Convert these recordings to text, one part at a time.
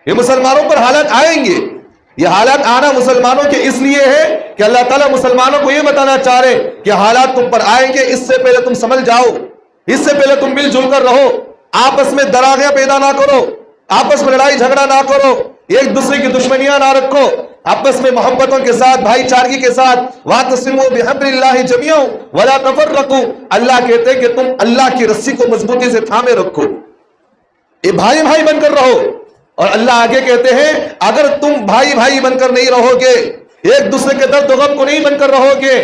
یہ مسلمانوں پر حالات آئیں گے. یہ حالات آنا مسلمانوں کے اس لیے ہے کہ اللہ تعالیٰ مسلمانوں کو یہ بتانا چاہ رہے کہ حالات تم پر آئیں گے، اس سے پہلے تم سمجھ جاؤ، اس سے پہلے تم مل جل کر رہو، آپس میں دراغیاں پیدا نہ کرو، آپس میں لڑائی جھگڑا نہ کرو، ایک دوسرے کی دشمنیاں نہ رکھو، آپس میں محبتوں کے ساتھ، بھائی چارگی کے ساتھ. وَاعْتَصِمُوا بِحَبْلِ اللَّهِ جَمِيعًا وَلَا تَفَرَّقُوا. اللہ کہتے ہیں کہ تم اللہ کی رسی کو مضبوطی سے تھامے رکھو، یہ بھائی بھائی بن کر رہو. اور اللہ آگے کہتے ہیں اگر تم بھائی بھائی بن کر نہیں رہو گے، ایک دوسرے کے درد و غم کو نہیں بن کر رہو گے،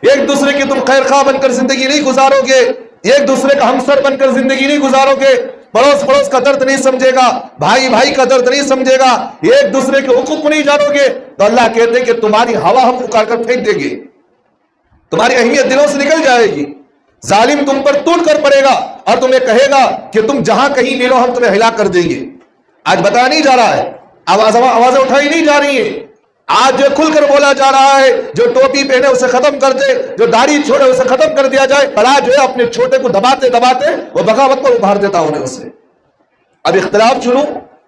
ایک دوسرے کی تم خیر خواہ بن کر زندگی نہیں گزارو گے، ایک دوسرے کا ہمسر بن کر زندگی نہیں گزارو گے، پڑوس پڑوس کا درد نہیں سمجھے گا، بھائی بھائی کا درد نہیں سمجھے گا، ایک دوسرے کے حقوق کو نہیں جانو گے، تو اللہ کہتے ہیں کہ تمہاری ہوا ہم اکھاڑ کر پھینک دیں گے، تمہاری اہمیت دلوں سے نکل جائے گی. ظالم تم پر ٹوٹ کر پڑے گا اور تمہیں کہے گا کہ تم جہاں کہیں ملو ہم تمہیں ہلاک کر دیں گے. آج بتایا نہیں جا رہا ہے، آوازیں اٹھائی نہیں جا رہی ہیں، آج جو کھل کر بولا جا رہا ہے، جو ٹوپی پہنے اسے ختم کر دے، جو داڑھی چھوڑے اسے ختم کر دیا جائے. بڑا جو ہے اپنے چھوٹے کو دباتے دباتے وہ بغاوت پر ابھار دیتا انہیں اسے. اب اختلاف شروع،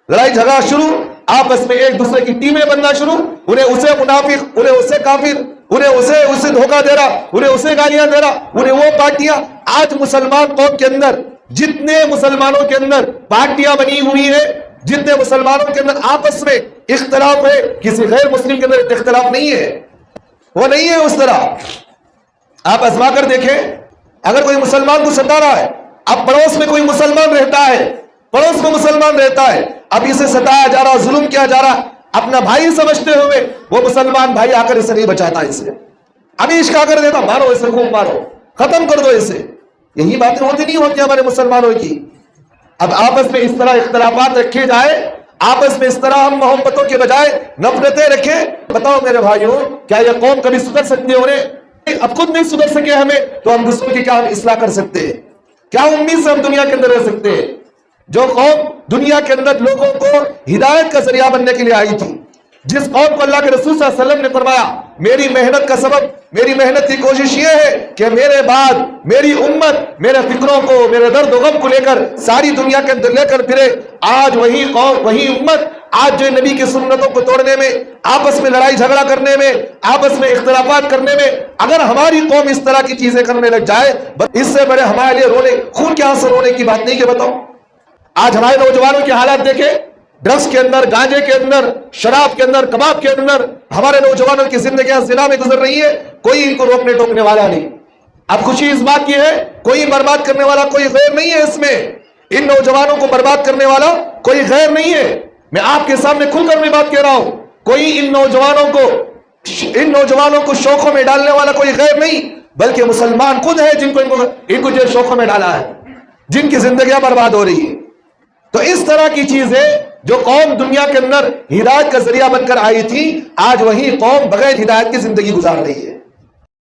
لڑائی جھگڑا شروع، آپس میں ایک دوسرے کی ٹیمیں بننا شروع، انہیں اسے منافق، انہیں اسے کافر، انہیں اسے دھوکہ دے رہا، انہیں اسے گالیاں دے رہا، انہیں وہ پارٹیاں. آج مسلمان قوم کے اندر جتنے مسلمانوں کے اندر پارٹیاں بنی ہوئی ہیں، جتنے مسلمانوں کے اندر آپس میں اختلاف ہے، کسی غیر مسلم کے اندر اختلاف نہیں ہے، وہ نہیں ہے اس طرح. آپ آزما کر دیکھیں، اگر کوئی مسلمان کو ستا رہا ہے، اب پڑوس میں کوئی مسلمان رہتا ہے، پڑوس میں مسلمان رہتا ہے، اب اسے ستایا جا رہا، ظلم کیا جا رہا، اپنا بھائی سمجھتے ہوئے وہ مسلمان بھائی آ کر اسے نہیں بچاتا، اسے ابھی عشق کر دیتا، مارو اسے، خوب مارو، ختم کر دو اسے. یہی باتیں ہوتی نہیں ہوتی ہمارے مسلمانوں کی. اب آپس میں اس طرح اختلافات رکھے جائے، آپس میں اس طرح ہم محبتوں کے بجائے نفرتیں رکھیں. بتاؤ میرے بھائیوں، کیا یہ قوم کبھی سدھر سکتی ہے؟ انہیں اب خود نہیں سدھر سکے ہمیں، تو ہم دوسروں کی کیا ہم اصلاح کر سکتے ہیں؟ کیا امید سے ہم دنیا کے اندر رہ سکتے ہیں؟ جو قوم دنیا کے اندر لوگوں کو ہدایت کا ذریعہ بننے کے لیے آئی تھی، جس قوم کو اللہ کے رسول صلی اللہ علیہ وسلم نے فرمایا میری محنت کا سبب، میری محنت کی کوشش یہ ہے کہ میرے بعد میری امت میرے فکروں کو، میرے درد و غم کو لے کر ساری دنیا کے اندر لے کر پھرے. آج وہی قوم، وہی امت آج جو نبی کی سنتوں کو توڑنے میں، آپس میں لڑائی جھگڑا کرنے میں، آپس میں اختلافات کرنے میں، اگر ہماری قوم اس طرح کی چیزیں کرنے لگ جائے، اس سے بڑے ہمارے لیے رونے، خون کے آنسو رونے کی بات نہیں. کہ بتاؤ آج ہمارے نوجوانوں کے حالات دیکھیں، ڈرگس کے اندر، گانجے کے اندر، شراب کے اندر، کباب کے اندر ہمارے نوجوانوں کی زندگیاں زنا میں گزر رہی ہے، کوئی ان کو روکنے ٹوکنے والا نہیں. اب خوشی اس بات کی ہے کوئی برباد کرنے والا کوئی غیر نہیں ہے، اس میں ان نوجوانوں کو برباد کرنے والا کوئی غیر نہیں ہے. میں آپ کے سامنے کھل کر میں بات کہہ رہا ہوں، کوئی ان نوجوانوں کو شوقوں میں ڈالنے والا کوئی غیر نہیں، بلکہ مسلمان خود ہے جن کو جو شوقوں میں ڈالا ہے، جن کی زندگیاں برباد ہو رہی ہے. تو اس طرح کی چیزیں جو قوم دنیا کے اندر ہدایت کا ذریعہ بن کر آئی تھی، آج وہی قوم بغیر ہدایت کی زندگی گزار رہی ہے.